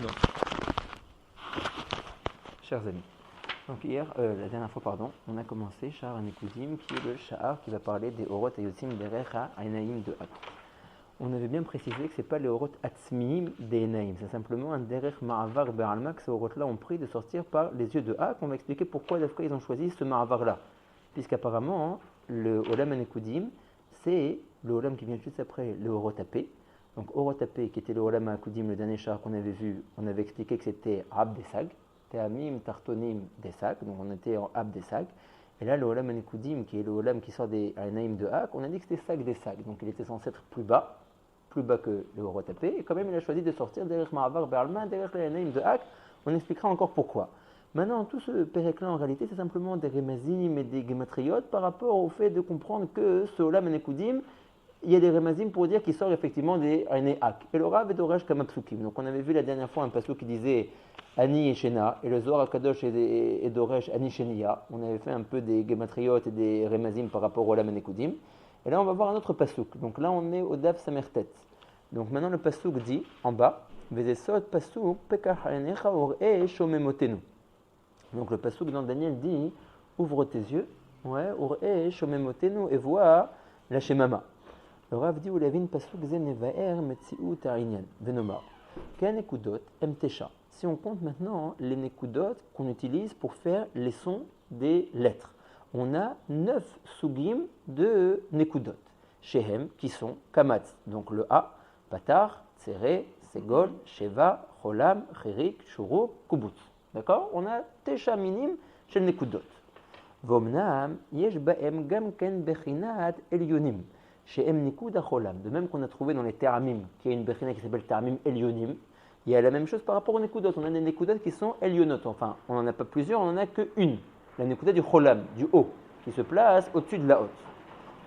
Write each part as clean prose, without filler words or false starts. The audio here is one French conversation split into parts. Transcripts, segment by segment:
Donc, chers amis, donc hier, la dernière fois, on a commencé Sha'ar Nekoudim, qui est le Sha'ar qui va parler des Orot Ayotzim Derech HaEnaim de Hak. On avait bien précisé que ce n'est pas les Orot Atzmiim des Enaim, c'est simplement un Derech Ma'avar Be'alma, que ces Orot-là ont pris de sortir par les yeux de Hak. On va expliquer pourquoi ils ont choisi ce Ma'avar-là. Puisqu'apparemment, le Olam Nekoudim, c'est le Olam qui vient juste après le Orot Apé. Donc Orot Apé, qui était le Olam Nekoudim, le dernier Sha'ar qu'on avait vu, on avait expliqué que c'était Ab Desag. Teamim, Tartonim, des sacs, donc on était en Ab des sacs. Et là, le Olam Nekoudim, qui est le Olam qui sort des Anaïm de Hak, on a dit que c'était sac des sacs, donc il était censé être plus bas que le Orot Apé, et quand même il a choisi de sortir derrière Ma'avar Be'alma, derrière les Anaïm de Hak. On expliquera encore pourquoi. Maintenant, tout ce pérec-là, en réalité, c'est simplement des remazim et des gematriotes par rapport au fait de comprendre que ce Olam Nekoudim, il y a des remazim pour dire qu'il sort effectivement des Ané Hak. Et le Rav est d'Oresh Kamapsukim. Donc on avait vu la dernière fois un passage qui disait Ani et Shena, et le Zohar HaKadosh et d'Oresh Ani Shenia. On avait fait un peu des gematriotes et des remazim par rapport au Olam Nekoudim. Et là on va voir un autre pasuk. Donc là on est au Daf Samertet. Donc maintenant le pasuk dit en bas Vezesot pasuk pekach ha'enecha or'e shomemotenu. Donc le pasuk dans Daniel dit ouvre tes yeux, or'e shomemotenu, et vois la Shemama. Le Rav dit Ulavin pasuk ze nevaer metziut ha'inyan venomar ken nekudot emtesha. Si on compte maintenant les nekudot qu'on utilise pour faire les sons des lettres, on a 9 sugim de nekudot. Shehem, qui sont kamatz, donc le A, patar, tsere, segol, sheva, cholam, chirik, shuruk, kubutz. D'accord? On a tesha minim chez le nekudot. Vomnam, yesh baem gam ken bechinat elyonim. Shehem nikud cholam. De même qu'on a trouvé dans les teramim, qui est une bechina qui s'appelle teramim elyonim, il y a la même chose par rapport aux nekudot. On a des nekudot qui sont elionot. Enfin, on n'en a pas plusieurs, on n'en a qu'une. La nekuda du cholam, du haut, qui se place au-dessus de la haute.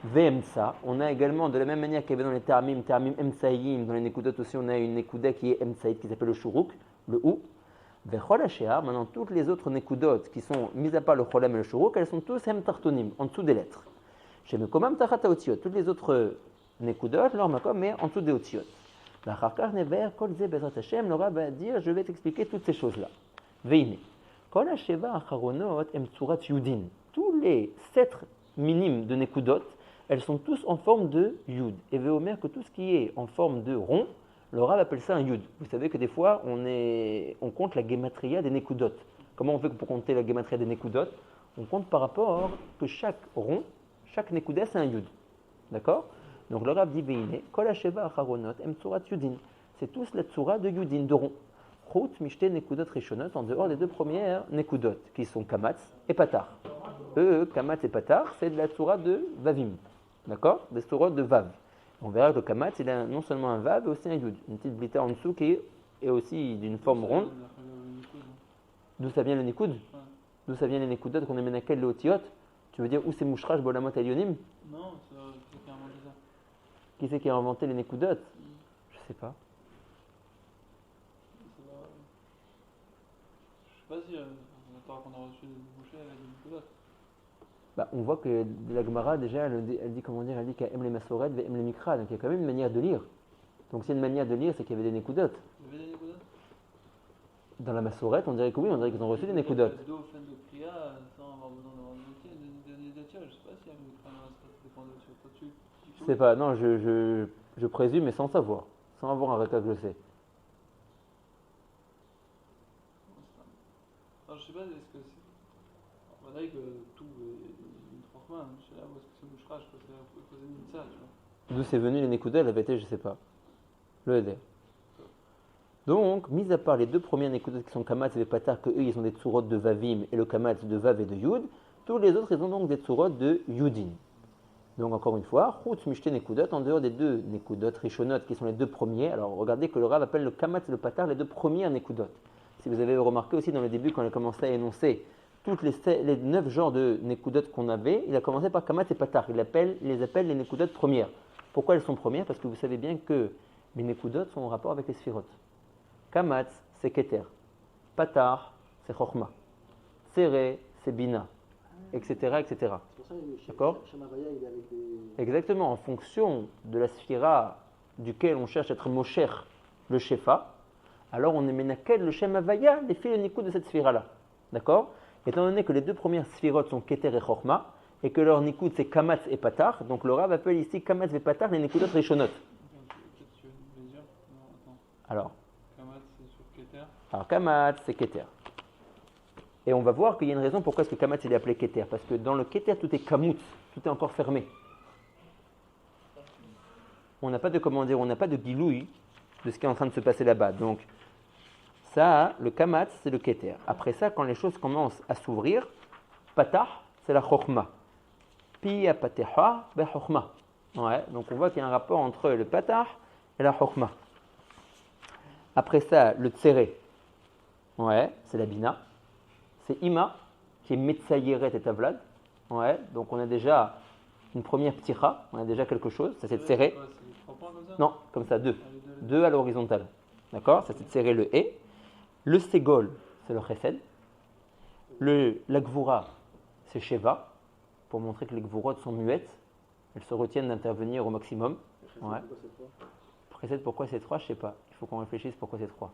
Vemsa, on a également, de la même manière qu'il y avait dans les teramim emsaïm, dans les nekudot aussi, on a une nekuda qui est emsaïd, qui s'appelle le shuruk, le ou. Vechol hashear, maintenant toutes les autres nekudot qui sont mises à part le cholam et le shuruk, elles sont tous hem tartonim, en dessous des lettres. Chez mekomam tachata otiot, toutes les autres nekudot, leur makom est en dessous des otiot. Le Rav va dire, je vais t'expliquer toutes ces choses-là. Veine. Tous les 7 minimes de nekudot, elles sont tous en forme de yud. Et veomer que tout ce qui est en forme de rond, le Rav appelle ça un yud. Vous savez que des fois, on compte la gematria des nekudot. Comment on fait pour compter la gematria des nekudot? On compte par rapport que chaque rond, chaque nekuda, c'est un yud. D'accord? Donc le Rav dit Veine, Kol Hasheva Acharonot Em Tsurat Yudin. C'est tous la tsura de Yudin, de rond. Chut Mishte Nekudot Rishonot, en dehors des deux premières Nekudot, qui sont Kamatz et Patar. Kamatz et Patar, c'est de la tsura de Vavim. D'accord? Des tsuras de Vav. On verra que le Kamatz, il a non seulement un Vav, mais aussi un Yud. Une petite blita en dessous qui est aussi d'une forme ronde. D'où ça vient le Nikud? D'où ça vient les Nekudot qu'on amène à quel le Otiot? Tu veux dire où c'est Mouchrach Bolamot Elyonim? Non, c'est qui a inventé ça. Qui c'est qui a inventé les nekudot? Je sais pas. Je sais pas si on a reçu des bouchées avec des nekudot. On voit que la Gemara déjà elle dit comment dire, elle dit qu'elle aime les masoret et aime les mikra, donc il y a quand même une manière de lire. Donc s'il y a une manière de lire, c'est qu'il y avait des nekudot. Il y avait des nekudot? Dans la masoret, on dirait que oui, on dirait qu'ils ont reçu des nekudot. D'où fait de priya sans avoir besoin d'avoir des tirs, je sais pas si il y a une mikra, ça dépend de ce que tu. Je sais pas, non, je présume, mais sans savoir, sans avoir un récap, je sais. Alors, je sais pas, est-ce que c'est. On va dire que tout est une trochma, je sais pas, est-ce que c'est mouchrach, parce que c'est posé une ça, tu vois. D'où c'est venu les nekudot, la vérité, je sais pas. Le Eder. Donc, mis à part les deux premiers nekudot qui sont kamatz et patar, que eux ils ont des tsurot de vavim et le kamatz de vav et de yud, tous les autres ils ont donc des tsurot de yudin. Donc encore une fois, chutz mishte nekudot, en dehors des deux nekudot rishonot qui sont les deux premiers. Alors regardez que le Rav appelle le kamatz et le patar les deux premiers nekudot. Si vous avez remarqué aussi dans le début quand il a commencé à énoncer toutes les 9 genres de nekudot qu'on avait, il a commencé par kamatz et patar. Il les appelle les nekudot premières. Pourquoi elles sont premières? Parce que vous savez bien que les nekudot sont en rapport avec les sphirot. Kamatz, c'est Keter. Patar, c'est Chochma. Tsere, c'est Bina. Etc. etc. C'est pour ça que D'accord? Shamaraya, il est avec des. Exactement, en fonction de la sphira duquel on cherche à être Mosher, le Shefa, alors on est menakel le Shem Havaya, les filles le Nikoud de cette sphira-là. D'accord? Étant donné que les deux premières sphirotes sont Keter et Chorma, et que leur Nikoud c'est Kamatz et Patar, donc le Rav appelle ici Kamatz et Patar les Nikoudot Rishonot. Peut-être tu veux dire. Non, attends. Alors, Kamat, c'est sur Keter. Kamatz c'est Keter. Et on va voir qu'il y a une raison pourquoi est-ce que Kamatz il est appelé Keter. Parce que dans le Keter tout est Kamut, tout est encore fermé. On n'a pas de, comment dire, on n'a pas de gilouï de ce qui est en train de se passer là-bas. Donc, ça, le Kamatz, c'est le Keter. Après ça, quand les choses commencent à s'ouvrir, Patah, c'est la Chokhma. Pi Pateha, be Chokhma. Ouais, donc on voit qu'il y a un rapport entre le Patah et la Chokhma. Après ça, le Tsere, ouais, c'est la Bina. C'est Ima, qui est Metsayeret et Tavlad. Ouais, donc on a déjà une première pticha, on a déjà quelque chose. Ça c'est Tsere. C'est 3 points comme ça? Non, comme ça, 2. Ah, les 2 à l'horizontale. D'accord? Ça c'est Tsere le E. Le Ségol, c'est le Chesed. La Gvura, c'est Sheva, pour montrer que les Gvurot sont muettes. Elles se retiennent d'intervenir au maximum. Ouais. Chesed, pourquoi c'est 3? Je ne sais pas. Il faut qu'on réfléchisse pourquoi c'est 3.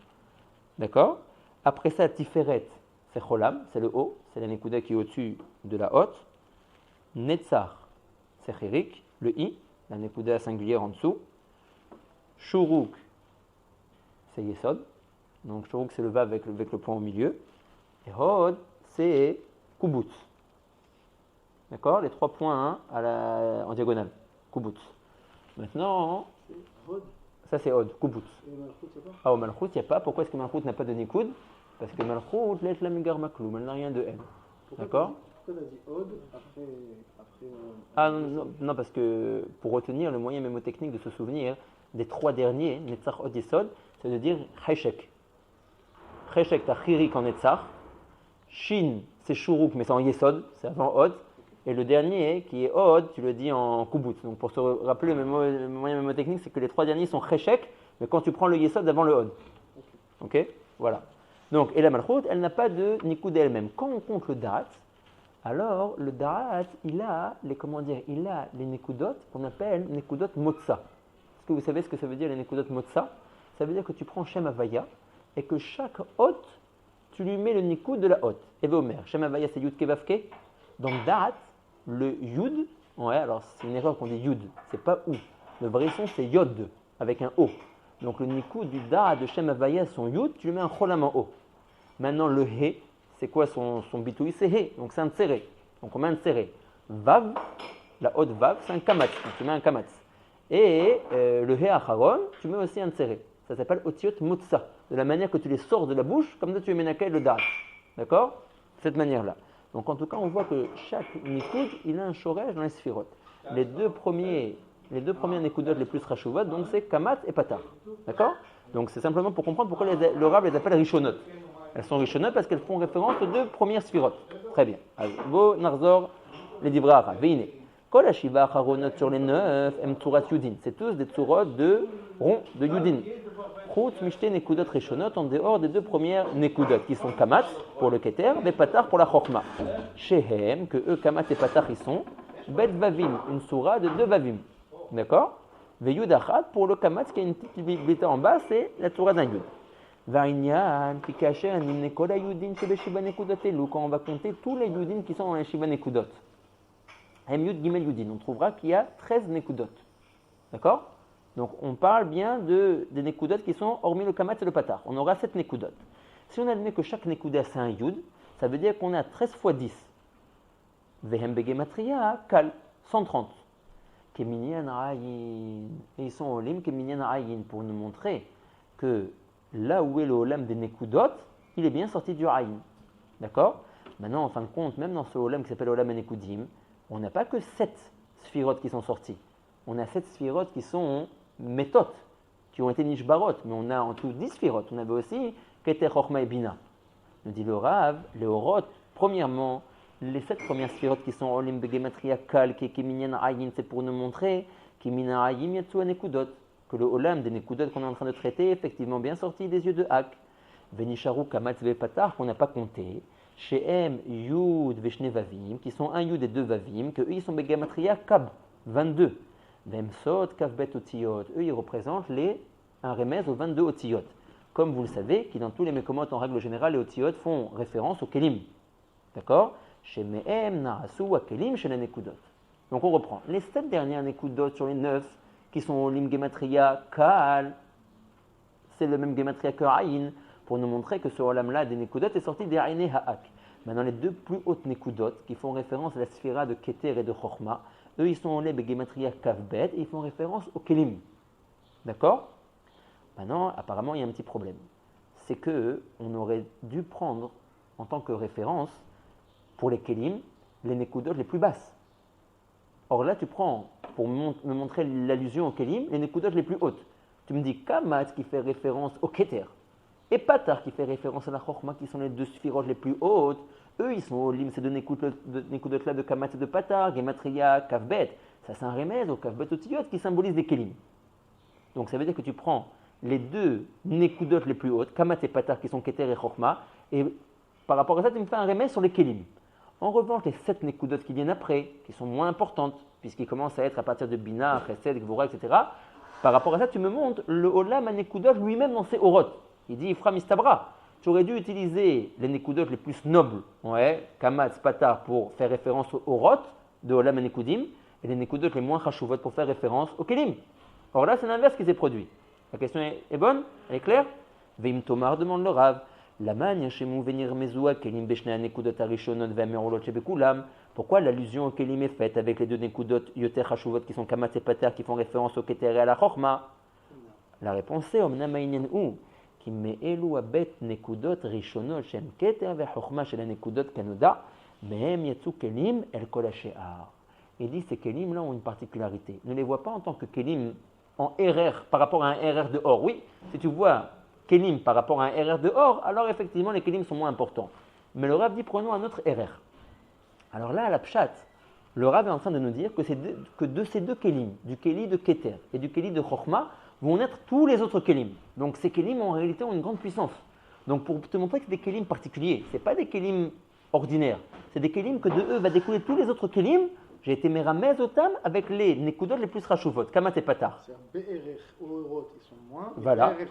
D'accord? Après ça, Tiferet, c'est Cholam, c'est le haut, c'est la Nekuda qui est au-dessus de la haute. Netzar, c'est Chirik, le I, la Nekuda singulière en dessous. Shuruk, c'est Yesod. Donc Shuruk, c'est le Vav avec le point au milieu. Et Hod, c'est Kubut. D'accord? Les 3 points en diagonale. Kubut. Maintenant, ça c'est Hod, Kubut. Ah, au Malchut, il n'y a pas. Pourquoi est-ce que Malchut n'a pas de Nikud? Parce que Malchut, l'est la migar makloum, elle n'a rien de elle. D'accord? Pourquoi tu as dit Od après Ah non, parce que pour retenir le moyen mémotechnique de se souvenir des 3 derniers, Netzach, Od, Yesod, c'est de dire Cheshek. Cheshek, t'as Chirik en Netzach. Shin, c'est Shuruk, mais c'est en Yesod, c'est avant Od. Et le dernier, qui est Od, tu le dis en Kubut. Donc pour se rappeler, le moyen mémotechnique, c'est que les 3 derniers sont Cheshek, mais quand tu prends le Yesod avant le Od. Ok? Voilà. Donc, et la Malchut, elle n'a pas de Nikud elle-même. Quand on compte le Da'at, alors le Da'at, il a les Nikudot qu'on appelle Nikudot Motza. Est-ce que vous savez ce que ça veut dire les Nikudot Motza? Ça veut dire que tu prends Shem Havaya et que chaque hôte, tu lui mets le Nikud de la hôte. Et Omer, Shem Havaya c'est Yud Kevavke. Donc Da'at, le Yud, ouais, alors c'est une erreur qu'on dit Yud, c'est pas ou. Le vrai son c'est Yod, avec un O. Donc le Nikud du Da'at de Shem Havaya, son Yud, tu lui mets un Cholam en haut. Maintenant, le He, c'est quoi son bitouï? C'est He, donc c'est un Tsere. Donc on met un Tsere. Vav, la haute Vav, c'est un Kamatz. Donc tu mets un Kamatz. Et le He Acharon, tu mets aussi un Tsere. Ça s'appelle Otiot Motza. De la manière que tu les sors de la bouche, comme ça tu mets le Da'at. D'accord? De cette manière-là. Donc en tout cas, on voit que chaque Nikud, il a un Shoresh dans les Sphirot. Les deux premiers Nikudot les plus Rashuvot, donc c'est Kamatz et Patar. D'accord? Donc c'est simplement pour comprendre pourquoi le Rav les appelle Rishonot. Elles sont Rishonot parce qu'elles font référence aux 2 premières Sphirot. Très bien. Vo Narzor, les Divrei Hara. Veine. Kol Hashiva Acharonot sur les 9, Em Tzurat Yudin. C'est tous des Tzurot de rond, de Yudin. Chut Mishte Nekudot Rishonot en dehors des 2 premières Nekudot qui sont Kamatz pour le Keter, et Patar pour la Chokhma. Shehem, que eux, Kamatz et Patar, ils sont Bet Vavim, une Soura de 2 Vavim. D'accord? Veyud Achat pour le Kamatz qui a une petite bêta en bas, c'est la Tzura d'un Yud. Vainyan, Pikacher, Nimnekola Yudin, Shebeshiba Nekudotelu, quand on va compter tous les Yudin qui sont dans les Shiba Nekudot. Hem Yud Gimel Yudin, on trouvera qu'il y a 13 Nekudot. D'accord? Donc on parle bien des Nekudot qui sont hormis le Kamatz et le Patar. On aura 7 Nekudot. Si on admet que chaque Nekuda c'est un Yud, ça veut dire qu'on a 13 fois 10. Vehem Begematria, Kal, 130. Keminyan Ayin. Et ils sont Olim Keminyan Ayin pour nous montrer que là où est le Olam des Nekudot, il est bien sorti du Aïn. D'accord? Maintenant, en fin de compte, même dans ce Olam qui s'appelle Olam Nekudim, on n'a pas que 7 Sphirot qui sont sortis. On a 7 Sphirot qui sont méthodes, qui ont été Nishbarot, mais on a en tout 10 Sphirot. On avait aussi Keter, Chokhma et Bina. Nous dit le Rav, les Orot, premièrement, les 7 premières Sphirot qui sont Olim Begematria Kal, qui est Keminyan Ayin, c'est pour nous montrer Keminyan Ayin Yatsu Nekudot. Que le Olam des Nekudot qu'on est en train de traiter est effectivement bien sorti des yeux de Hak. Venisharu Kamatz ve Patar qu'on n'a pas compté. Chez M, Yud Veshne Vavim, qui sont un Yud et 2 Vavim, que eux ils sont Begematria Kab, 22. Vemsot Kavbet Otiyot, eux ils représentent un remez aux 22 Otiyot. comme vous le savez, qui dans tous les Mekomot, en règle générale, les Otiyot font référence au Kelim. D'accord? Chez Mehem, Narasu, Kelim, chez les Nekudot. Donc on reprend. Les 7 dernières Nekudot sur les 9, qui sont au Lim Gematria Kaal, c'est le même Gematria que Aïn, pour nous montrer que ce Olam-là des Nekudot est sorti des Aïné Ha'ak. Maintenant, les 2 plus hautes Nekudot, qui font référence à la sphira de Keter et de Chochma, eux, ils sont au Lem Gematria Kavbet, et ils font référence au Kelim. D'accord? Maintenant, apparemment, il y a un petit problème. C'est qu'on aurait dû prendre, en tant que référence, pour les Kelim, les Nekudot les plus basses. Or là, tu prends, pour me montrer l'allusion au Kelim, les Nekudot les plus hautes. Tu me dis Kamat qui fait référence au Keter, et Patar qui fait référence à la Chochma, qui sont les 2 sphirotes les plus hautes. Eux, ils sont au Lim, ces 2 Nekudot-là de Kamat et de Patar, Gematria, Kavbet. Ça, c'est un remède au Kavbet Otiyot qui symbolise des Kelim. Donc ça veut dire que tu prends les 2 Nekudot les plus hautes, Kamat et Patar, qui sont Keter et Chochma, et par rapport à ça, tu me fais un remède sur les Kelim. En revanche, les 7 Nekudot qui viennent après, qui sont moins importantes, puisqu'ils commencent à être à partir de Bina, Chesed, Gvura, etc., par rapport à ça, tu me montres le Olam Nekudot lui-même dans ses Orot. Il dit Ifra Mistabra. Tu aurais dû utiliser les Nekudot les plus nobles, ouais, Kamat, Patar, pour faire référence aux Orot de Olam Nekudim, et les Nekudot les moins Chashuvot pour faire référence aux Kelim. Or là, c'est l'inverse qui s'est produit. La question est bonne? Elle est claire? Veim Tomar demande le Rav. Pourquoi l'allusion au Kelim est faite avec les 2 Nekudot Yoter Hashuvot qui sont Kamat et Pater qui font référence au Keter et à la Chochma? La réponse est Omnam Aïnen Ou qui me elu abet Nekudot Rishonot Shem Keter ve Chochma chez les Nekudot Kanoda Mehem Yatsu Kelim El Kol HaShe'ar. Il dit ces Kelim là ont une particularité. Ne les vois pas en tant que Kelim en RR par rapport à un RR de or. Oui, si tu vois Kelim par rapport à un RR de or, alors effectivement les Kelim sont moins importants. Mais le Rav dit prenons un autre RR. Alors là, à la Pshat, le Rav est en train de nous dire que de ces 2 Kelim, du Keli de Keter et du Keli de Chochma, vont naître tous les autres Kelim. Donc ces Kelim en réalité ont une grande puissance. Donc pour te montrer que c'est des Kelim particuliers, ce n'est pas des Kelim ordinaires, c'est des Kelim que de eux va découler tous les autres Kelim. J'ai été Meramez Otam avec les Nekudot les plus Rashuvot, Kamat et Patar. C'est un BRR au Eurot, ils sont moins. Voilà. BRR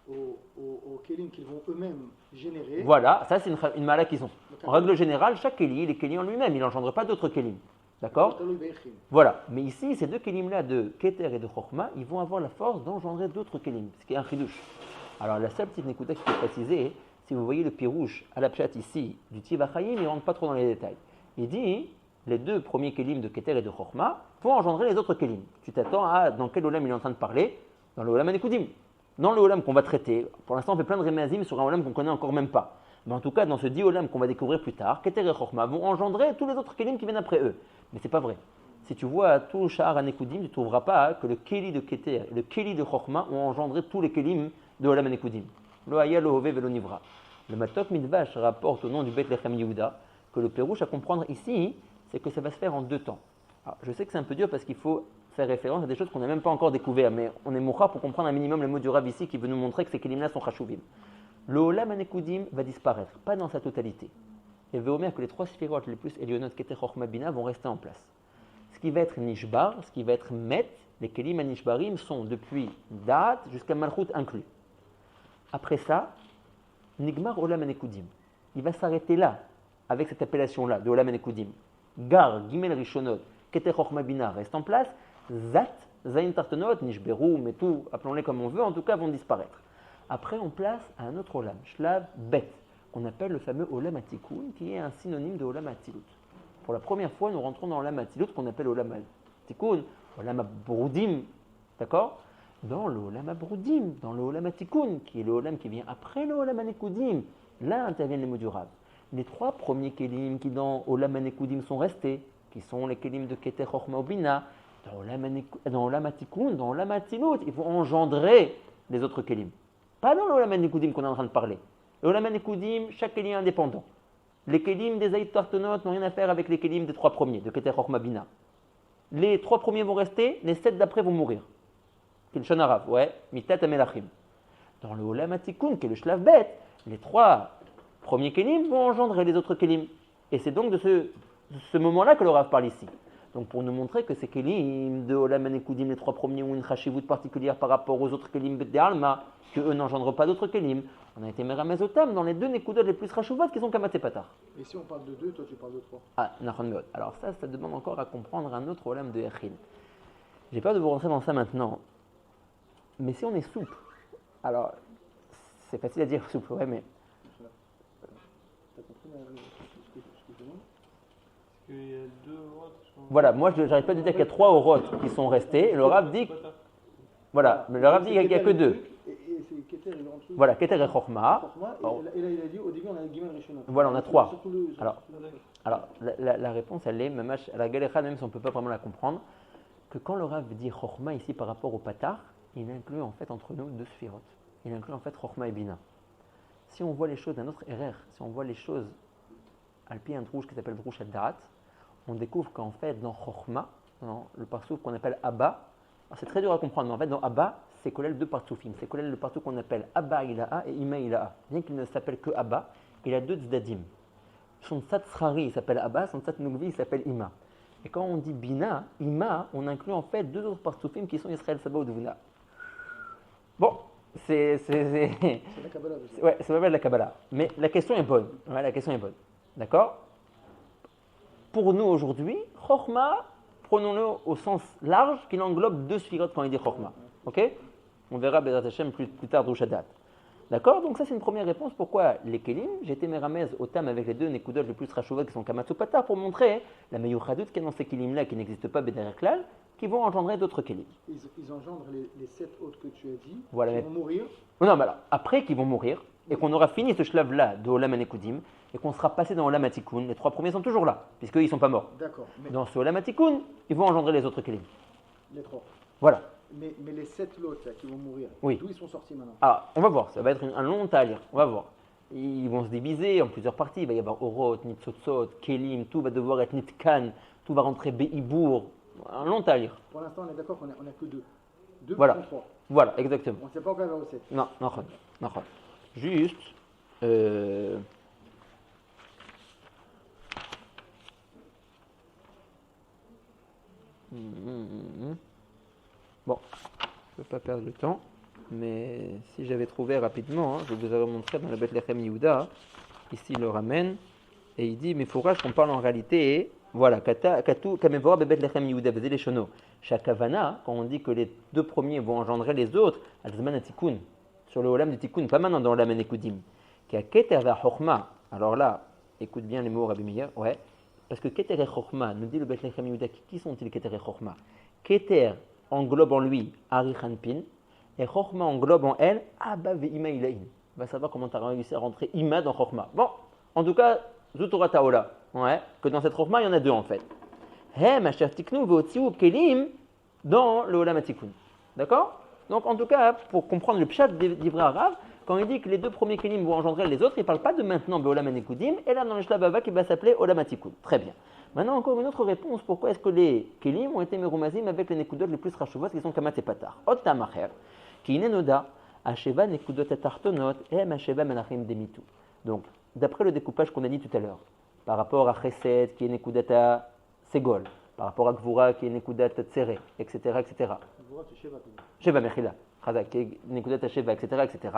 au Kelim qu'ils vont eux-mêmes générer. Voilà, ça c'est une mala qu'ils ont. En règle générale, chaque Keli, il est Keli en lui-même, il n'engendre pas d'autres Kelim. D'accord? Voilà. Mais ici, ces 2 Kelim-là de Keter et de Chochma, ils vont avoir la force d'engendrer d'autres Kelim, ce qui est un chidouche. Alors la seule petite Nekuda qui est précisée, si vous voyez le pirouche à la pchat ici du Tivachayim, il ne rentre pas trop dans les détails. Il dit les 2 premiers Kelim de Keter et de Chochma vont engendrer les autres Kelim. Tu t'attends à dans quel Olam il est en train de parler? Dans le Olam Nekudim. Dans le Olam qu'on va traiter, pour l'instant on fait plein de remazim sur un Olam qu'on ne connaît encore même pas. Mais en tout cas, dans ce 10 Olam qu'on va découvrir plus tard, Keter et Chochma vont engendrer tous les autres Kelim qui viennent après eux. Mais ce n'est pas vrai. Si tu vois tout Shahar Anekudim, tu ne trouveras pas que le Keli de Keter et le Keli de Chochma ont engendré tous les Kelim de Olam Anekudim. Lo Haya, Lo Hove, Velo Nivra. Le Matok Midvash rapporte au nom du Beth Lechem Yehuda que le Pérouche à comprendre ici, c'est que ça va se faire en 2 temps. Alors, je sais que c'est un peu dur parce qu'il faut faire référence à des choses qu'on n'a même pas encore découvertes, mais on est moucha pour comprendre un minimum le mot du Rav ici qui veut nous montrer que ces Kelim-là sont Chashuvim. Le Olam Anekudim va disparaître, pas dans sa totalité. Et veut dire que les 3 sphirotes les plus Elionot, Keter, Chochma, Bina vont rester en place. Ce qui va être Nishbar, ce qui va être Met, les Kelim Nishbarim sont depuis Da'at jusqu'à Malchut inclus. Après ça, Nigmar Olam Anekudim. Il va s'arrêter là, avec cette appellation-là de Olam Anekudim. Gar, Gimel Rishonot, Keter, Chochma, Bina restent en place. Zat, Zayin Tartonot, Nishberu, Metu, appelons-les comme on veut, en tout cas vont disparaître. Après, on place à un autre Olam, Shlav Bet, qu'on appelle le fameux Olam Atikun, qui est un synonyme de Olam Atilut. Pour la première fois, nous rentrons dans Olam Atilut, qu'on appelle Olam Atikun, Olam Abroudim, d'accord? Dans le Olam Abroudim, dans le Olam Atikun, qui est le Olam qui vient après le Olam Anekudim, là interviennent les mots du Rav. Les 3 premiers Kelim qui dans Olam Anekudim sont restés, qui sont les Kelim de Keter, Chochma, Bina, dans Olam Atikun, dans Olam Atilut, il faut engendrer les autres Kelim. Pas dans l'Olam Anekudim qu'on est en train de parler. L'Olam Anekudim, chaque Kelim est indépendant. Les Kelim des Zaïd Tartonot n'ont rien à faire avec les Kelim des 3 premiers, de Keter, Chochma, Bina. Les 3 premiers vont rester, les 7 d'après vont mourir. Kilshon Arav, ouais, Mitat Amelachim. Dans le Olam Atikun, qui est le Shlav Bet, les 3 premiers Kelim vont engendrer les autres Kelim. Et c'est donc de ce moment-là que le Rav parle ici. Donc pour nous montrer que ces kelim de Olam Anekudim, les trois premiers, ont une chashivut particulière par rapport aux autres kelim de Alma, que eux n'engendrent pas d'autres kelim. On a été meramezotam dans les deux nekudot les plus chashuvot qui sont kamaté patar. Et si on parle de 2, toi tu parles de 3. Ah, nachon meod. Alors ça demande encore à comprendre un autre Olam de Echil. J'ai peur de vous rentrer dans ça maintenant. Mais si on est souple, alors c'est facile à dire souple, ouais, mais T'as compris ce que je demande? Parce qu'il y a 2 rotes. voilà, moi je n'arrive pas à dire qu'il y a 3 orotes qui sont restés. Le Rav dit, voilà, mais le Rav dit qu'il n'y a que 2. Et c'est Keter et le truc. Voilà, Keter et Chochma. Et là il a dit au début on a le Gimel Rishonot. Voilà, on a 3. Alors, Alors la réponse, elle est, même à la Galécha, même si on ne peut pas vraiment la comprendre, que quand le Rav dit Chochma ici par rapport au Patar, il inclut en fait entre nous 2 sphirotes. Il inclut en fait Chochma et Bina. Si on voit les choses d'un autre RR, si on voit les choses al pi un drouche qui s'appelle Drouche ad-Darat, on découvre qu'en fait dans Chochma, dans le parsouf qu'on appelle Abba, c'est très dur à comprendre, mais en fait dans Abba, c'est collèle 2 parsoufim. C'est collèle le parsouf qu'on appelle Abba Ilaha et Ima Ilaha. Bien qu'il ne s'appelle que Abba, il a 2 tzdadim. Son tzad srari il s'appelle Abba, son tzad nugvi il s'appelle Ima. Et quand on dit Bina, Ima, on inclut en fait 2 autres parsoufim qui sont Israël, Saba ou Dvuna. Bon, c'est la Kabbalah. ouais, c'est pas de la Kabbalah. Mais la question est bonne. Ouais, la question est bonne. D'accord? Pour nous aujourd'hui, Chochma, prenons-le au sens large, qu'il englobe 2 sphirotes quand il dit Chochma. Ok? On verra Bezrat Hashem plus tard Drushadat. D'accord? Donc ça c'est une première réponse. Pourquoi les kelim? J'ai été meramez au tam avec les 2 nekudot les plus rachouvat qui sont kamatsu patar pour montrer la meyuchadut qu'il y a dans ces kelim là qui n'existent pas bedereklal, qui vont engendrer d'autres kelim. Ils engendrent les 7 autres que tu as dit, Voilà, qui mais- vont mourir. Non, mais alors, après qu'ils vont mourir, et qu'on aura fini ce shlav là de Olam Anekudim, et qu'on sera passé dans Olam Atikun, les 3 premiers sont toujours là, puisqu'ils ne sont pas morts. D'accord, mais Dans ce Olam Atikun, ils vont engendrer les autres kelim. les 3. Voilà. Mais les 7 lots là, qui vont mourir, Oui. d'où ils sont sortis maintenant? Alors, on va voir, ça va être un long talir, on va voir. Ils vont se diviser en plusieurs parties, il va y avoir Orot, Nitzotzot, Kelim, tout va devoir être Nitkan, tout va rentrer Be'ibour, un long talir. Pour l'instant, on est d'accord qu'on n'a que 2. 2 Voilà. sont 3. Voilà, exactement. On ne sait pas encore vers au 7. Non, non, non. Juste, bon, je ne veux pas perdre le temps, mais si j'avais trouvé rapidement, je vous avais montré dans la Bethlehem Yehuda, ici il le ramène, et il dit, mais il faudra qu'on parle en réalité, voilà, Katu, Kamevora Bethlehem Yehuda, les Shono, Shakavana, quand on dit que les 2 premiers vont engendrer les autres, Al-Zman Atikun, sur le Olam du Tikkun, pas maintenant dans Olam Anekudim, qui a Keter va Chochma, alors là, écoute bien les mots Rabbi Meir, ouais, parce que Keter et Chochma, nous dit le Bethlehem Yehuda, qui sont-ils Keter et Chochma? Keter englobe en lui Ari Hanpin, et Chochma englobe en elle Abba ve Ima Ilaim. On va savoir comment tu as réussi à rentrer Ima dans Chochma. Bon, en tout cas, Zutora Taola, ouais, que dans cette Chochma, il y en a 2 en fait. Hem Asher Tiknu ve'otziu Kelim dans le Olam Atikun. D'accord? Donc en tout cas, pour comprendre le pshat d'Ivra Arav, quand il dit que les 2 premiers kelim vont engendrer les autres, il ne parle pas de maintenant Be'olam Anekudim, et là dans le Shlav Haba qui va s'appeler Olam Atikun. Très bien. Maintenant encore une autre réponse, pourquoi est-ce que les kelim ont été merumazim avec les nekudot les plus rachuvot qui sont kamat et patar? Ot tamacher, ki inenoda, asheva nekudot atartonot, et asheva menachim demitu. Donc, d'après le découpage qu'on a dit tout à l'heure, par rapport à Chesed qui est nekudata segol, par rapport à Gvura qui est nekudata tsere, etc., etc. Sheva Mechila, qui est Nekudat Sheva, etc., etc.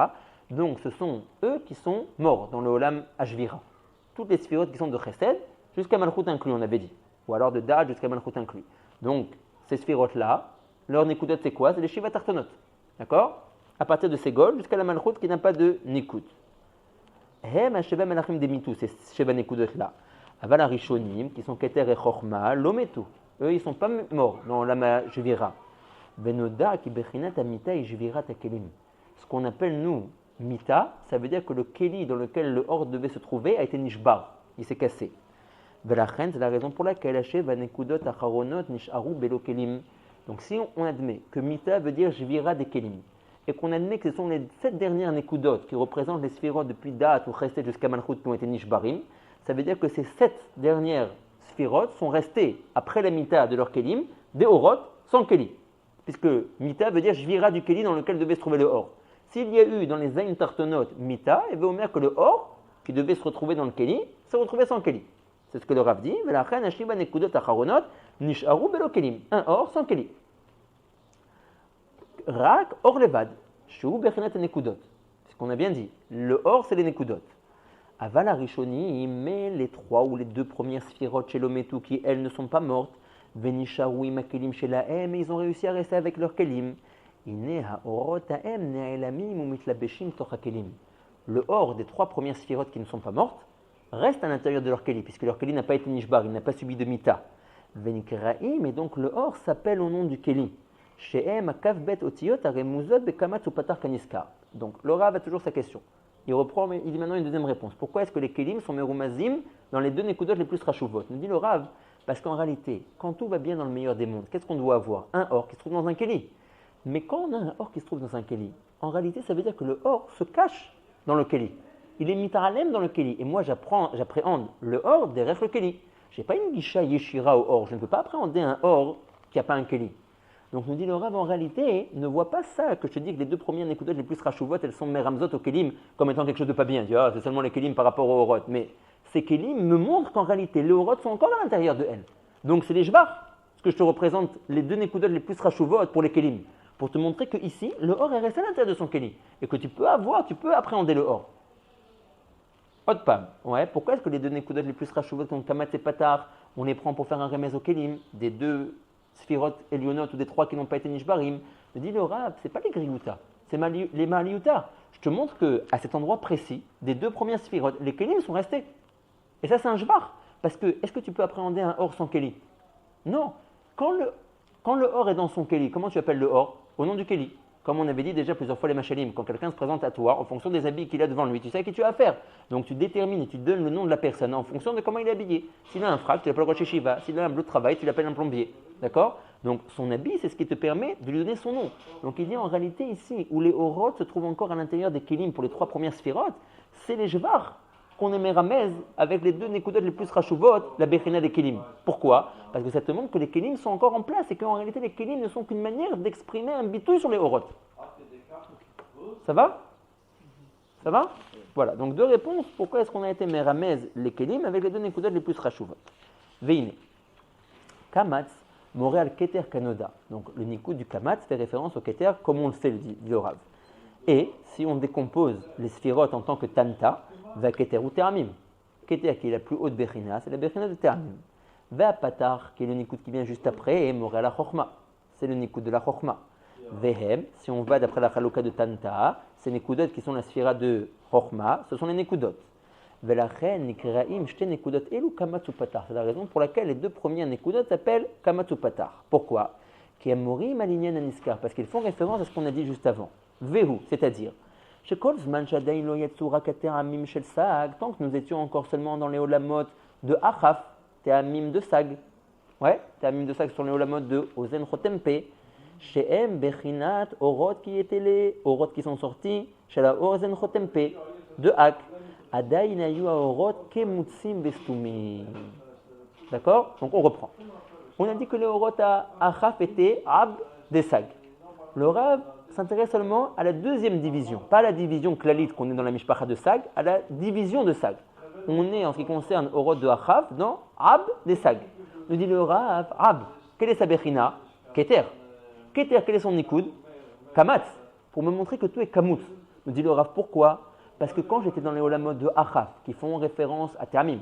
Donc ce sont eux qui sont morts dans le Olam Ashvira. Toutes les sphirotes qui sont de Chesed, jusqu'à Malchut inclus, on avait dit. Ou alors de Da'at jusqu'à Malchut inclus. Donc ces sphirotes-là, leur Nekudat c'est quoi? C'est les Shiva Tartonot. D'accord? À partir de Segol jusqu'à la Malchut qui n'a pas de Nikud. Hem Sheva Menachim Demitu, ces Sheva Nekudot là. Aval Arishonim, qui sont Keter et Chochma, Lometu. Eux, ils ne sont pas morts dans l'Olam Ashvira. Venoda qui bechinat amita et jvirat kelim. Ce qu'on appelle nous mita, ça veut dire que le keli dans lequel le hors devait se trouver a été nishbar, il s'est cassé. Velachen, c'est la raison pour laquelle Haché va nekudot acharonot nisharu belo kelim. Donc si on admet que mita veut dire jvira des kelim, et qu'on admet que ce sont les 7 dernières nekudot qui représentent les sphirotes depuis Da'at ou Chesed jusqu'à Malchut qui ont été nishbarim, ça veut dire que ces 7 dernières sphirotes sont restées après la mita de leur kelim, des orot sans keli. Puisque mita veut dire jvira du keli dans lequel devait se trouver le or. S'il y a eu dans les zayin tartonot mita, il veut dire que le or qui devait se retrouver dans le keli s'est retrouvé sans keli. C'est ce que le Rav dit. Nisharu belo kelim, un or sans kelim. Rak or levad, shu bechinat nekudot. C'est ce qu'on a bien dit. Le or, c'est les nekudot. Aval arishoni, mais les 3 ou les 2 premières sphirotes chez l'ometu qui, elles, ne sont pas mortes, venisharu imakelim chez la et ils ont réussi à rester avec leur kelim. Ine haorot haem ne'elamim umitlabeshim toch hakelim. Le or des 3 premières sphirotes qui ne sont pas mortes reste à l'intérieur de leur kelim, puisque leur kelim n'a pas été nishbar, il n'a pas subi de mita. Venikraim, et donc le or s'appelle au nom du kelim. She'em akavbet otiyot aremuzot bekamat ou patar kaniskar. Donc le Rav a toujours sa question. Il reprend, mais il dit maintenant une deuxième réponse. Pourquoi est-ce que les kelim sont merumazim dans les 2 nekudot les plus rachuvot? Nous dit le Rav, parce qu'en réalité, quand tout va bien dans le meilleur des mondes, qu'est-ce qu'on doit avoir? Un or qui se trouve dans un kelim. Mais quand on a un or qui se trouve dans un kelim, en réalité, ça veut dire que le or se cache dans le kelim. Il est mitaralem dans le kelim. Et moi, j'appréhende le or derrière le kelim. Je n'ai pas une gisha yeshira au or. Je ne peux pas appréhender un or qui n'a pas un kelim. Donc nous dit le Rav, en réalité, ne vois pas ça que je te dis que les 2 premières nekudot les plus rachuvot, elles sont meramzot au kelim comme étant quelque chose de pas bien. Tu vois, c'est seulement les kelim par rapport aux orot. Mais ces kelim me montrent qu'en réalité, les orot sont encore à l'intérieur de elles. Donc c'est les jvar, ce que je te représente, les 2 nekudot les plus rachuvot pour les kelim. Pour te montrer que ici, le or est resté à l'intérieur de son kelim. Et que tu peux appréhender le or. Otpam, ouais, pourquoi est-ce que les 2 nekudot les plus rachuvot comme kamat et patar, on les prend pour faire un remez au kelim, des 2 Sphirot Elionot ou des 3 qui n'ont pas été nishbarim? Me dit le Rav, ce n'est pas les griyuta, c'est les maliuta. Je te montre qu'à cet endroit précis, des 2 premières Sphirot, les kelim sont restés. Et ça, c'est un jvar. Parce que, est-ce que tu peux appréhender un or sans keli? Non. Quand le or est dans son keli, comment tu appelles le or? Au nom du keli. Comme on avait dit déjà plusieurs fois les machalim, quand quelqu'un se présente à toi, en fonction des habits qu'il a devant lui, tu sais à qui tu as affaire. Donc tu détermines et tu donnes le nom de la personne en fonction de comment il est habillé. S'il a un frac, tu l'appelles Rosh Shiva. S'il a un bleu de travail, tu l'appelles un plombier. D'accord? Donc son habit, c'est ce qui te permet de lui donner son nom. Donc il dit en réalité ici, où les orot se trouvent encore à l'intérieur des kelim pour les 3 premières sphirotes, c'est les jvar qu'on aimait ramez avec les 2 nekudot les plus rachuvot, la bechina des kelim. Pourquoi? Parce que ça te montre que les kelim sont encore en place et qu'en réalité les kelim ne sont qu'une manière d'exprimer un bitouille sur les orot. Ça va? Ça va? Voilà, donc 2 réponses. Pourquoi est-ce qu'on a été meramez les kelim avec les 2 nekudot les plus rachuvot? Veine. Kamatz, Montréal Keter Kanoda. Donc le nikud du Kamatz fait référence au Keter comme on le sait, dit le Rav. Et si on décompose les sphirotes en tant que Tanta, va Keter ou Teramim. Keter qui est la plus haute Bechina, c'est la Bechina de Teramim. Va Patar qui est le nikud qui vient juste après, et Montréal la Chochma. C'est le nikud de la Chochma. Vehem, si on va d'après la Chalouka de Tanta, ces nikudot qui sont la sphira de Chochma, ce sont les nikudot. C'est la raison pour laquelle les 2 premiers nekudot s'appellent kamat ou patar. Pourquoi? Parce qu'ils font référence à ce qu'on a dit juste avant. Vehu, c'est-à-dire, tant que nous étions encore seulement dans les olamot de Achaf, Teamim de Sag. Ouais, Teamim de Sag sur les olamot de Ozen Chotempe. Sheem Bechinat Orot qui étaient les Orot qui sont sortis chez la Ozen Chotempe de Ak. D'accord? Donc on reprend. On a dit que les orot à Achaf étaient Ab des Sag. Le Rav s'intéresse seulement à la 2e division, pas à la division Klalit qu'on est dans la Mishpacha de Sag, à la division de Sag. On est en ce qui concerne orot de Achaf dans Ab des Sag. Nous dit le Rav, Ab, quelle est sa Bechina? Keter. Keter, quel est son nikud? Kamatz. Pour me montrer que tout est Kamut. Nous dit le Rav, pourquoi? Parce que quand j'étais dans les olamot de Achaf, qui font référence à Teamim,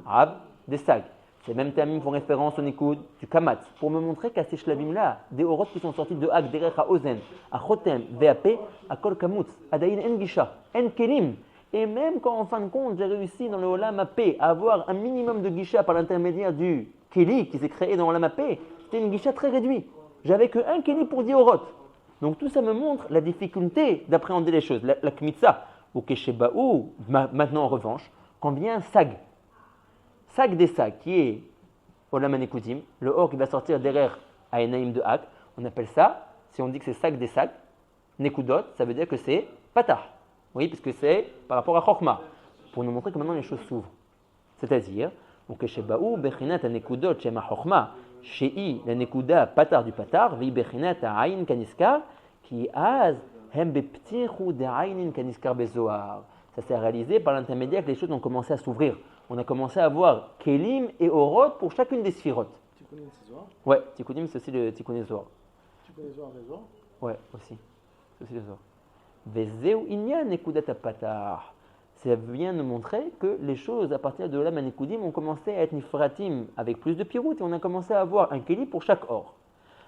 Ab, des Sag, ces mêmes Teamim font référence au Nikud du Kamat, pour me montrer qu'à ces shlavim-là, des orot qui sont sortis de Ak, derech à Ozen, à Chotem, VAP, à Kol Kamut, à Daïn En Gisha, En Kelim. Et même quand en fin de compte, j'ai réussi dans le Olam AP à avoir un minimum de Gisha par l'intermédiaire du Keli qui s'est créé dans l'Olam AP, c'était une Gisha très réduite. J'avais que un Keli pour 10 orot. Donc tout ça me montre la difficulté d'appréhender les choses, la Kmitza. Ou Keshebaou, maintenant en revanche, quand vient Sag des Sag, qui est Olam Anekudim, le or qui va sortir derrière Aenaïm de Ak, on appelle ça, si on dit que c'est Sag des Sag, Nekudot, ça veut dire que c'est Patah. Oui, puisque c'est par rapport à Chochma, pour nous montrer que maintenant les choses s'ouvrent. C'est-à-dire, ou Keshebaou, Bechinat Anekudot, Shema Chochma, Shei, la Nekuda, Patar du Patar, Vi Bechinat Aïn Kaniskar, qui az. Ça s'est réalisé par l'intermédiaire que les choses ont commencé à s'ouvrir. On a commencé à avoir Kelim et Orot pour chacune des sphirotes. Tu Tikkunim, c'est Zohar. Ouais, Tikkunim, c'est aussi le Tikkun Zohar. Tikkunim Zohar, c'est Zohar. Ouais, aussi. C'est aussi le Zohar. Vezeu inyan nekudat apatah. Ça vient nous montrer que les choses à partir de l'Olam Hanekudim ont commencé à être nifratim avec plus de pirout et on a commencé à avoir un keli pour chaque or.